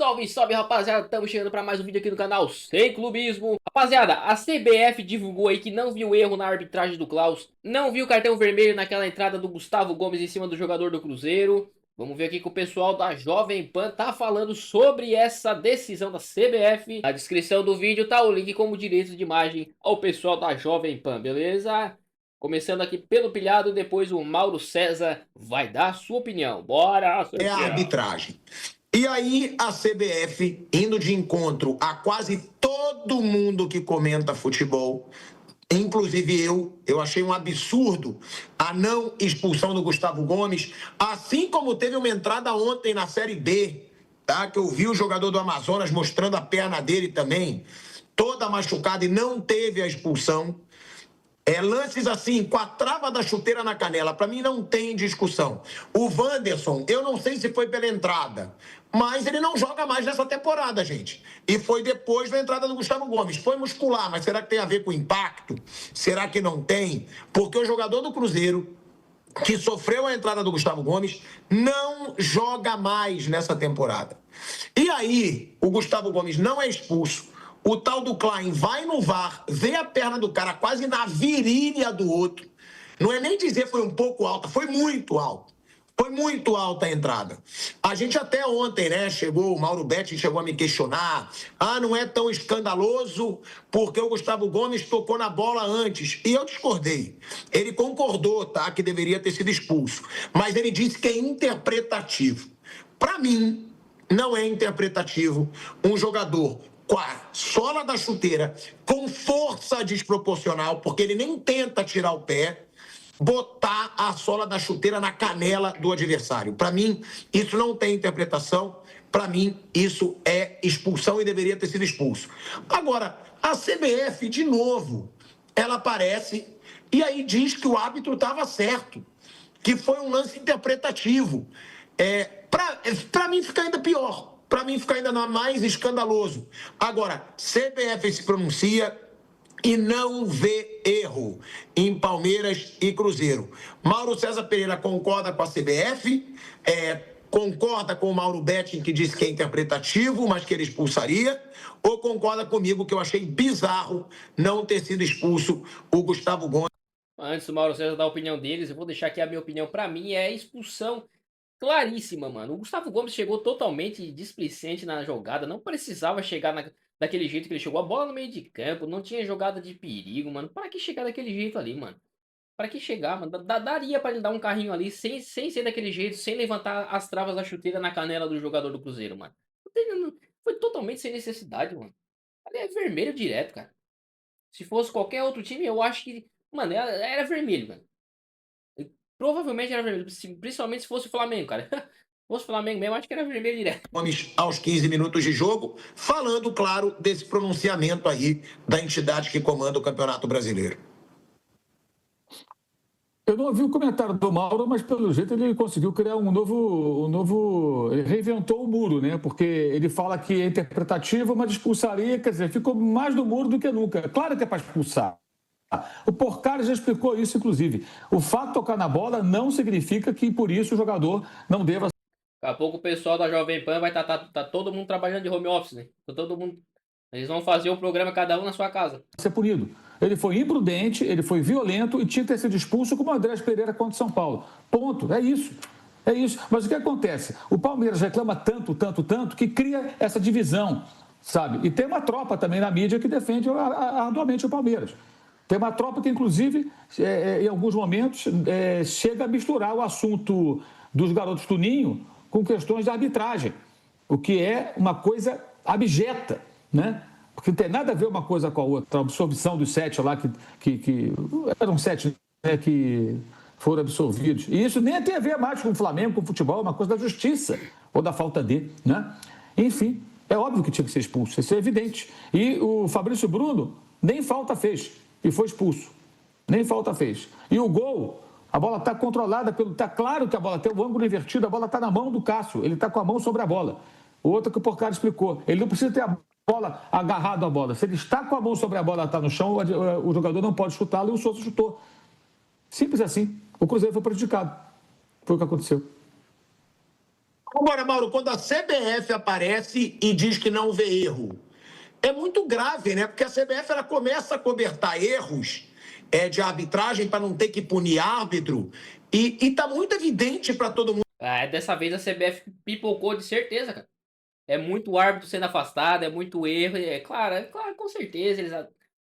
Salve, salve, rapaziada, estamos chegando para mais um vídeo aqui no canal Sem Clubismo. Rapaziada, a CBF divulgou aí que não viu erro na arbitragem do Klaus, não viu cartão vermelho naquela entrada do Gustavo Gomes em cima do jogador do Cruzeiro. Vamos ver aqui que o pessoal da Jovem Pan tá falando sobre essa decisão da CBF. Na descrição do vídeo tá o link como direito de imagem ao pessoal da Jovem Pan, beleza? Começando aqui pelo pilhado, depois o Mauro César vai dar a sua opinião. Bora, seu É a arbitragem. E aí a CBF, indo de encontro a quase todo mundo que comenta futebol, inclusive eu achei um absurdo a não expulsão do Gustavo Gomes, assim como teve uma entrada ontem na Série B, tá? Que eu vi o jogador do Amazonas mostrando a perna dele também, toda machucada e não teve a expulsão. Lances assim, com a trava da chuteira na canela, para mim não tem discussão. O Wanderson, eu não sei se foi pela entrada, mas ele não joga mais nessa temporada, gente. E foi depois da entrada do Gustavo Gomes. Foi muscular, mas será que tem a ver com impacto? Será que não tem? Porque o jogador do Cruzeiro, que sofreu a entrada do Gustavo Gomes, não joga mais nessa temporada. E aí, o Gustavo Gomes não é expulso. O tal do Klein vai no VAR, vê a perna do cara quase na virilha do outro. Não é nem dizer foi um pouco alta, foi muito alta. Foi muito alta a entrada. A gente até ontem, né, o Mauro Betti chegou a me questionar. Não é tão escandaloso porque o Gustavo Gomes tocou na bola antes. E eu discordei. Ele concordou, tá, que deveria ter sido expulso. Mas ele disse que é interpretativo. Para mim, não é interpretativo um jogador com a sola da chuteira, com força desproporcional, porque ele nem tenta tirar o pé, botar a sola da chuteira na canela do adversário. Para mim, isso não tem interpretação. Para mim, isso é expulsão e deveria ter sido expulso. Agora, a CBF, de novo, ela aparece e aí diz que o árbitro estava certo, que foi um lance interpretativo. Para mim, fica ainda pior. Para mim, fica ainda mais escandaloso. Agora, CBF se pronuncia e não vê erro em Palmeiras e Cruzeiro. Mauro César Pereira concorda com a CBF, concorda com o Mauro Betting, que disse que é interpretativo, mas que ele expulsaria, ou concorda comigo que eu achei bizarro não ter sido expulso o Gustavo Gomes? Antes do Mauro César dar a opinião deles, eu vou deixar aqui a minha opinião. Para mim é expulsão claríssima, mano. O Gustavo Gomes chegou totalmente displicente na jogada. Não precisava chegar daquele jeito que ele chegou. A bola no meio de campo. Não tinha jogada de perigo, mano. Para que chegar daquele jeito ali, mano? Para que chegar, mano? Daria para ele dar um carrinho ali sem ser daquele jeito. Sem levantar as travas da chuteira na canela do jogador do Cruzeiro, mano. Foi totalmente sem necessidade, mano. Ali é vermelho direto, cara. Se fosse qualquer outro time, eu acho que... Mano, era vermelho, mano. Provavelmente era vermelho, principalmente se fosse o Flamengo, cara. Se fosse o Flamengo mesmo, acho que era vermelho direto. Gomes aos 15 minutos de jogo, falando, claro, desse pronunciamento aí da entidade que comanda o Campeonato Brasileiro. Eu não ouvi o comentário do Mauro, mas pelo jeito ele conseguiu criar um novo... Ele reinventou o muro, né? Porque ele fala que é interpretativo, mas expulsaria, quer dizer, ficou mais do muro do que nunca. Claro que é para expulsar. O Porcari já explicou isso, inclusive. O fato de tocar na bola não significa que, por isso, o jogador não deva... Daqui a pouco o pessoal da Jovem Pan vai tá todo mundo trabalhando de home office, né? Todo mundo... Eles vão fazer o programa cada um na sua casa. Ser punido. Ele foi imprudente, ele foi violento e tinha que ter sido expulso como o Andrés Pereira contra o São Paulo. Ponto. É isso. É isso. Mas o que acontece? O Palmeiras reclama tanto, que cria essa divisão, sabe? E tem uma tropa também na mídia que defende arduamente o Palmeiras. Tem uma tropa que, inclusive, em alguns momentos, chega a misturar o assunto dos garotos do Ninho com questões de arbitragem, o que é uma coisa abjeta, né? Porque não tem nada a ver uma coisa com a outra. A absorção dos 7 lá, que eram 7, né, que foram absolvidos. E isso nem tem a ver mais com o Flamengo, com o futebol, é uma coisa da justiça, ou da falta de, né? Enfim, é óbvio que tinha que ser expulso, isso é evidente. E o Fabrício Bruno nem falta fez. E foi expulso. Nem falta fez. E o gol, a bola está controlada, está claro que a bola tem o ângulo invertido, a bola está na mão do Cássio, ele está com a mão sobre a bola. O outro que o Porcari explicou, ele não precisa ter a bola agarrado à bola. Se ele está com a mão sobre a bola, está no chão, o jogador não pode chutá-lo e o Souza chutou. Simples assim. O Cruzeiro foi prejudicado. Foi o que aconteceu. Agora, Mauro, quando a CBF aparece e diz que não vê erro, é muito grave, né? Porque a CBF ela começa a cobertar erros de arbitragem para não ter que punir árbitro e está muito evidente para todo mundo. Dessa vez a CBF pipocou de certeza, cara. É muito árbitro sendo afastado, é muito erro, é claro, com certeza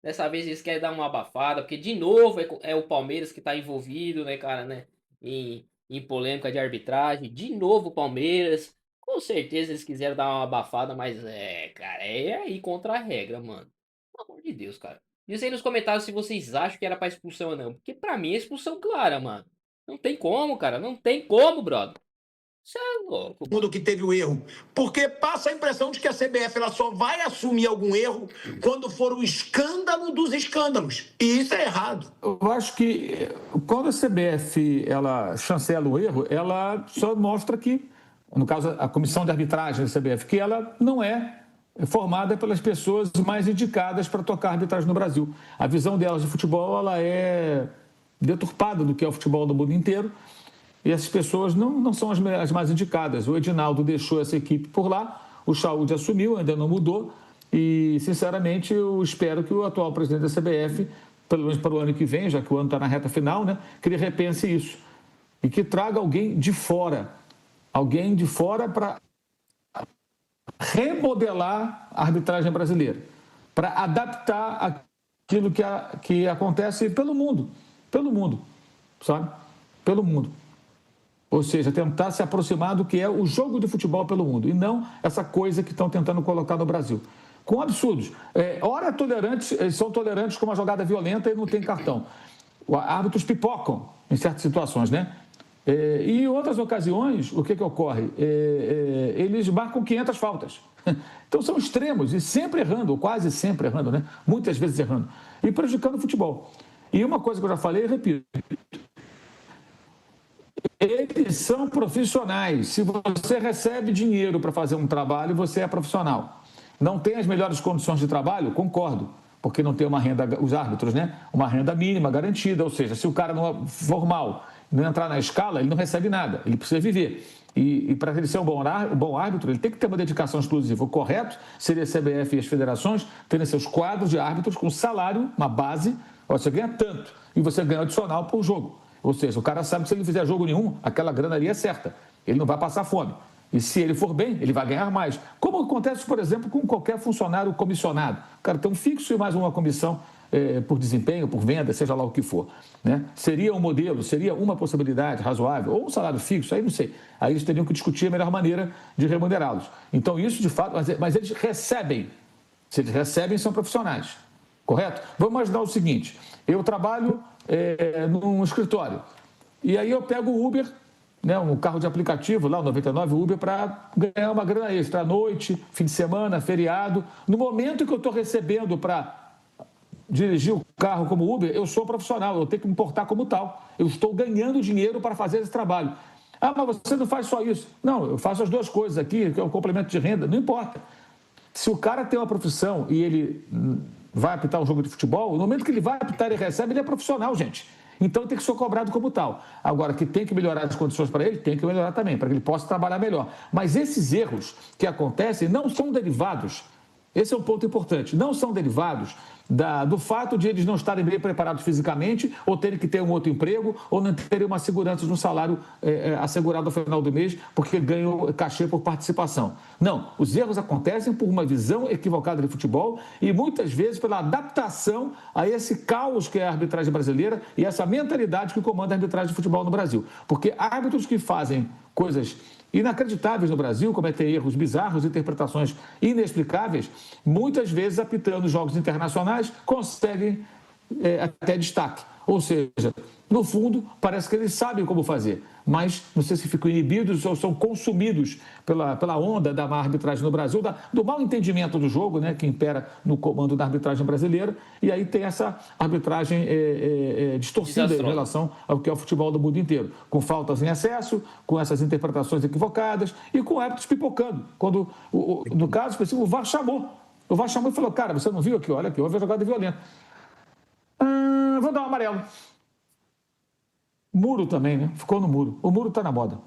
dessa vez eles querem dar uma abafada, porque de novo é o Palmeiras que tá envolvido, né, cara, né, em polêmica de arbitragem, de novo o Palmeiras, com certeza eles quiseram dar uma abafada, mas cara, é aí contra a regra, mano. Pelo amor de Deus, cara. Diz aí nos comentários se vocês acham que era pra expulsão ou não, porque pra mim é expulsão clara, mano. Não tem como, cara, não tem como, brother. Você é louco, mano. Mundo que teve o erro, porque passa a impressão de que a CBF ela só vai assumir algum erro quando for o escândalo dos escândalos, e isso é errado. Eu acho que quando a CBF ela chancela o erro, ela só mostra que, no caso a comissão de arbitragem da CBF, que ela não é formada pelas pessoas mais indicadas para tocar arbitragem no Brasil. A visão delas de futebol ela é deturpada do que é o futebol do mundo inteiro. E essas pessoas não são as mais indicadas. O Edinaldo deixou essa equipe por lá, o Saúde assumiu, ainda não mudou. E, sinceramente, eu espero que o atual presidente da CBF, pelo menos para o ano que vem, já que o ano está na reta final, né, que ele repense isso. E que traga alguém de fora para remodelar a arbitragem brasileira, para adaptar aquilo que acontece pelo mundo, sabe? Pelo mundo. Ou seja, tentar se aproximar do que é o jogo de futebol pelo mundo, e não essa coisa que estão tentando colocar no Brasil. Com absurdos. Ora tolerantes, eles são tolerantes com uma jogada violenta e não tem cartão. Árbitros pipocam em certas situações, né? E em outras ocasiões, o que ocorre? Eles marcam 500 faltas. Então são extremos e sempre errando, ou quase sempre errando, né? Muitas vezes errando, e prejudicando o futebol. E uma coisa que eu já falei, repito, eles são profissionais. Se você recebe dinheiro para fazer um trabalho, você é profissional. Não tem as melhores condições de trabalho? Concordo, porque não tem uma renda, os árbitros, né? Uma renda mínima garantida, ou seja, se o cara não é formal, não entrar na escala, ele não recebe nada, ele precisa viver. E para ele ser um bom árbitro, ele tem que ter uma dedicação exclusiva. O correto seria a CBF e as federações terem seus quadros de árbitros com salário, uma base, você ganha tanto, e você ganha adicional por jogo. Ou seja, o cara sabe que se ele não fizer jogo nenhum, aquela grana ali é certa. Ele não vai passar fome. E se ele for bem, ele vai ganhar mais. Como acontece, por exemplo, com qualquer funcionário comissionado. O cara tem um fixo e mais uma comissão por desempenho, por venda, seja lá o que for. Né? Seria um modelo, seria uma possibilidade razoável, ou um salário fixo, aí não sei. Aí eles teriam que discutir a melhor maneira de remunerá-los. Então isso, de fato, mas eles recebem. Se eles recebem, são profissionais. Correto? Vamos imaginar o seguinte, eu trabalho num escritório, e aí eu pego o Uber, né, um carro de aplicativo, lá o 99 Uber, para ganhar uma grana extra, à noite, fim de semana, feriado. No momento que eu estou recebendo para dirigir o carro como Uber, eu sou profissional, eu tenho que me portar como tal. Eu estou ganhando dinheiro para fazer esse trabalho. Ah, mas você não faz só isso. Não, eu faço as duas coisas aqui, que é o complemento de renda, não importa. Se o cara tem uma profissão e ele vai apitar um jogo de futebol, no momento que ele vai apitar e recebe, ele é profissional, gente. Então tem que ser cobrado como tal. Agora, que tem que melhorar as condições para ele, tem que melhorar também, para que ele possa trabalhar melhor. Mas esses erros que acontecem não são derivados, esse é um ponto importante, não são derivados do fato de eles não estarem bem preparados fisicamente, ou terem que ter um outro emprego, ou não terem uma segurança de um salário assegurado ao final do mês, porque ganham cachê por participação. Não, os erros acontecem por uma visão equivocada de futebol e muitas vezes pela adaptação a esse caos que é a arbitragem brasileira e essa mentalidade que comanda a arbitragem de futebol no Brasil. Porque árbitros que fazem coisas inacreditáveis no Brasil, cometem erros bizarros, interpretações inexplicáveis, muitas vezes apitando jogos internacionais, conseguem até destaque. Ou seja, no fundo, parece que eles sabem como fazer, mas não sei se ficam inibidos ou são consumidos pela onda da má arbitragem no Brasil, do mau entendimento do jogo, né, que impera no comando da arbitragem brasileira, e aí tem essa arbitragem distorcida em relação ao que é o futebol do mundo inteiro, com faltas em excesso, com essas interpretações equivocadas e com árbitros pipocando. Quando, no caso específico, o VAR chamou. O VAR chamou e falou, cara, você não viu aqui? Olha aqui, houve a jogada violenta. Vou dar um amarelo. Muro também, né? Ficou no muro. O muro está na moda.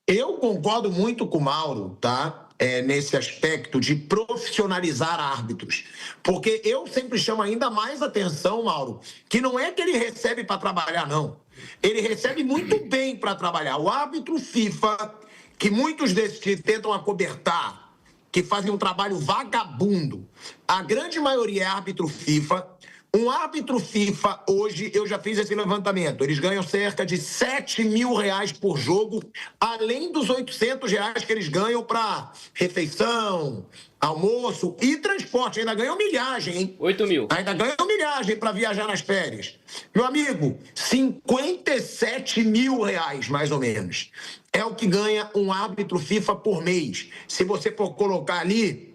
Eu concordo muito com o Mauro, tá? Nesse aspecto de profissionalizar árbitros. Porque eu sempre chamo ainda mais atenção, Mauro, que não é que ele recebe para trabalhar, não. Ele recebe muito bem para trabalhar. O árbitro FIFA, que muitos desses que tentam acobertar, que fazem um trabalho vagabundo, a grande maioria é árbitro FIFA. Um árbitro FIFA, hoje, eu já fiz esse levantamento, eles ganham cerca de R$ 7.000 por jogo, além dos R$ 800 que eles ganham para refeição, almoço e transporte. Ainda ganham milhagem, hein? 8 mil. Ainda ganham milhagem para viajar nas férias. Meu amigo, R$ 57.000, mais ou menos, é o que ganha um árbitro FIFA por mês. Se você for colocar ali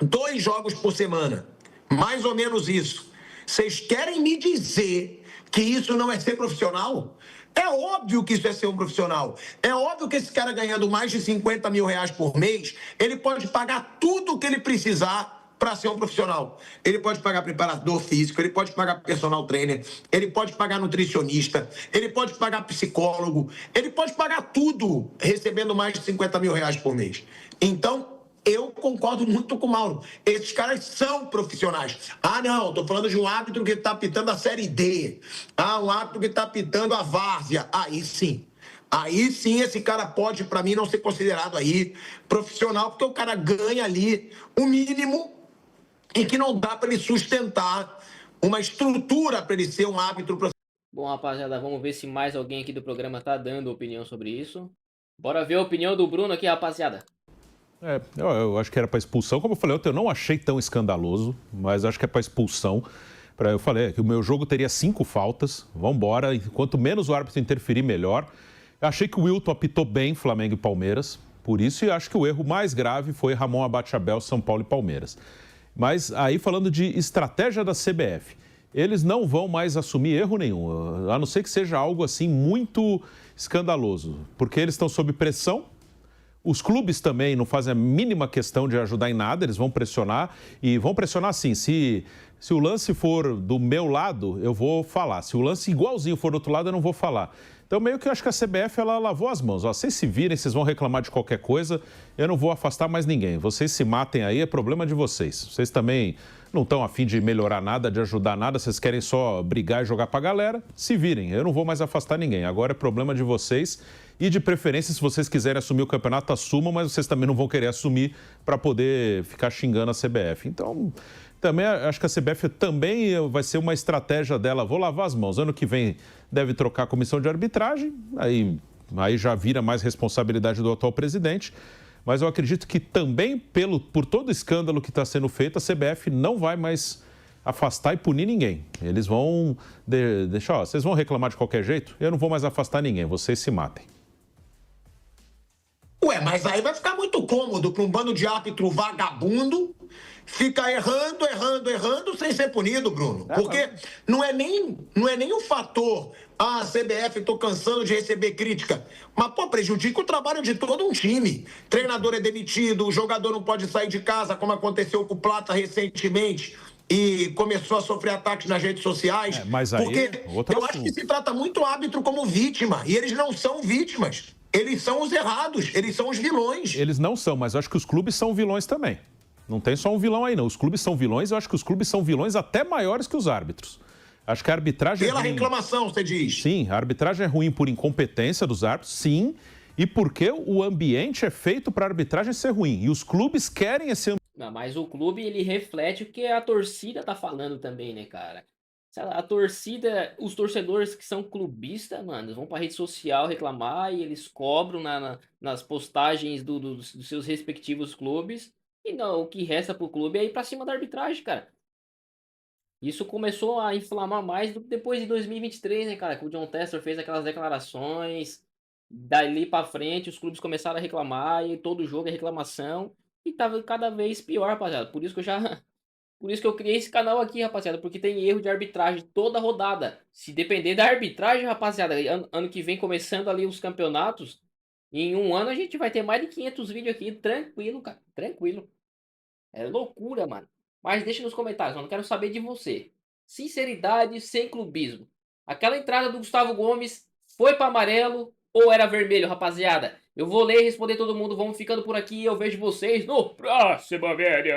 2 jogos por semana, mais ou menos isso. Vocês querem me dizer que isso não é ser profissional? É óbvio que isso é ser um profissional. É óbvio que esse cara ganhando mais de R$ 50.000 por mês, ele pode pagar tudo o que ele precisar para ser um profissional. Ele pode pagar preparador físico, ele pode pagar personal trainer, ele pode pagar nutricionista, ele pode pagar psicólogo, ele pode pagar tudo recebendo mais de R$ 50.000 por mês. Então, eu concordo muito com o Mauro. Esses caras são profissionais. Ah, não, estou falando de um árbitro que está apitando a Série D. Ah, um árbitro que está apitando a várzea. Aí sim. Aí sim esse cara pode, para mim, não ser considerado aí profissional, porque o cara ganha ali o mínimo e que não dá para ele sustentar uma estrutura para ele ser um árbitro profissional. Bom, rapaziada, vamos ver se mais alguém aqui do programa tá dando opinião sobre isso. Bora ver a opinião do Bruno aqui, rapaziada. Eu acho que era para expulsão. Como eu falei ontem, eu não achei tão escandaloso, mas acho que é para expulsão. Eu falei que o meu jogo teria 5 faltas. Vamos embora. Quanto menos o árbitro interferir, melhor. Eu achei que o Wilton apitou bem Flamengo e Palmeiras. Por isso, e acho que o erro mais grave foi Ramon Abate-Abel, São Paulo e Palmeiras. Mas aí, falando de estratégia da CBF, eles não vão mais assumir erro nenhum, a não ser que seja algo assim muito escandaloso, porque eles estão sob pressão. Os clubes também não fazem a mínima questão de ajudar em nada, eles vão pressionar e vão pressionar assim, se o lance for do meu lado, eu vou falar. Se o lance igualzinho for do outro lado, eu não vou falar. Então, meio que eu acho que a CBF, ela lavou as mãos. Ó, vocês se virem, vocês vão reclamar de qualquer coisa, eu não vou afastar mais ninguém. Vocês se matem aí, é problema de vocês. Vocês também não estão a fim de melhorar nada, de ajudar nada, vocês querem só brigar e jogar pra galera, se virem. Eu não vou mais afastar ninguém. Agora é problema de vocês. E de preferência, se vocês quiserem assumir o campeonato, assumam, mas vocês também não vão querer assumir para poder ficar xingando a CBF. Então, também acho que a CBF também vai ser uma estratégia dela. Vou lavar as mãos. Ano que vem deve trocar a comissão de arbitragem, aí já vira mais responsabilidade do atual presidente. Mas eu acredito que também, por todo o escândalo que está sendo feito, a CBF não vai mais afastar e punir ninguém. Eles vão deixar, vocês vão reclamar de qualquer jeito? Eu não vou mais afastar ninguém, vocês se matem. Ué, mas aí vai ficar muito cômodo para um bando de árbitro vagabundo ficar errando sem ser punido, Bruno. Porque não é nem o fator, a CBF, tô cansando de receber crítica, mas, pô, prejudica o trabalho de todo um time. Treinador é demitido, o jogador não pode sair de casa, como aconteceu com o Plata recentemente, e começou a sofrer ataques nas redes sociais. Mas aí, porque eu acho que se trata muito o árbitro como vítima, e eles não são vítimas. Eles são os errados, eles são os vilões. Eles não são, mas eu acho que os clubes são vilões também. Não tem só um vilão aí, não. Os clubes são vilões, eu acho que os clubes são vilões até maiores que os árbitros. Acho que a arbitragem Pela reclamação, você diz? Sim, a arbitragem é ruim por incompetência dos árbitros, sim, e porque o ambiente é feito para a arbitragem ser ruim. E os clubes querem esse ambiente. Não, mas o clube, ele reflete o que a torcida tá falando também, né, cara? A torcida, os torcedores que são clubistas, mano, vão pra rede social reclamar e eles cobram nas postagens dos seus respectivos clubes. E não, o que resta pro clube é ir pra cima da arbitragem, cara. Isso começou a inflamar mais depois de 2023, né, cara? Que o John Tester fez aquelas declarações. Dali pra frente, os clubes começaram a reclamar e todo jogo é reclamação. E tava cada vez pior, rapaziada. Por isso que eu criei esse canal aqui, rapaziada, porque tem erro de arbitragem toda rodada. Se depender da arbitragem, rapaziada, ano que vem começando ali os campeonatos, em um ano a gente vai ter mais de 500 vídeos aqui, tranquilo, cara, tranquilo. É loucura, mano. Mas deixa nos comentários, eu não quero saber de você. Sinceridade sem clubismo. Aquela entrada do Gustavo Gomes foi para amarelo ou era vermelho, rapaziada? Eu vou ler e responder todo mundo. Vamos ficando por aqui e eu vejo vocês no próximo vídeo.